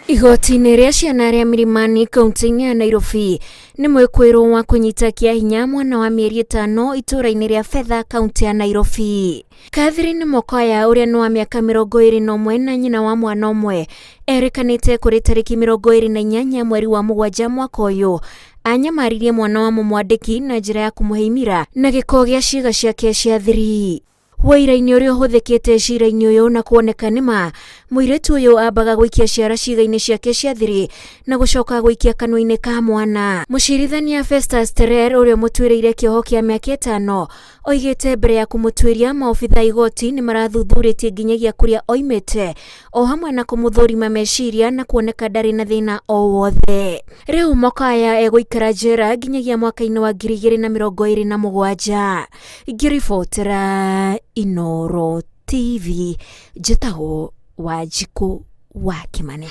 Igoti-inĩ rĩa ciana rĩa Milimani kaunti-inĩ ya Nairobi nĩ mwĩkũĩrwo wa kũnyita kĩa hinya mwana wa mĩeri 5 itũũra-inĩ rĩa Fedha kaunti ya Nairobi. Catherine Mokoya ũrĩa nĩ wa mĩaka 21 na nyina wa mwana ũmwe erĩkanĩte kũrĩ tarĩki 28 mweri wa 7 mwaka ũyũ anyamaririe mwana wa mũmwandĩki na njĩra ya kũmũhe imira na gĩko gĩa ciĩga ciake cia thiri. Wĩira-inĩ ũrĩa ũhũthĩkĩte cira-inĩ ũyũ na kuoneka nĩma mũirĩtu ũyũ ambaga gũikia ciara ciĩga-inĩ ciake cia thiri na gũcoka gũikia kanua-inĩ ka mwana. Mũcirithania Festus Terer ũrĩa mũtuĩrĩire kĩoho kĩa mĩaka 5 oigĩte mbere ya kũmũtuĩria maobitha igoti nĩ marathuthurĩtie nginyagia kũrĩa oimĩte o hamwe na kũmũthũrima meciria na kuoneka ndarĩ na thĩna o wothe. Rĩu Mokoya egũikara njera nginyagia mwaka-inĩ wa 2027. Ngĩribotera Inooro TV, njĩtagwo Wanjikũ wa Kimani.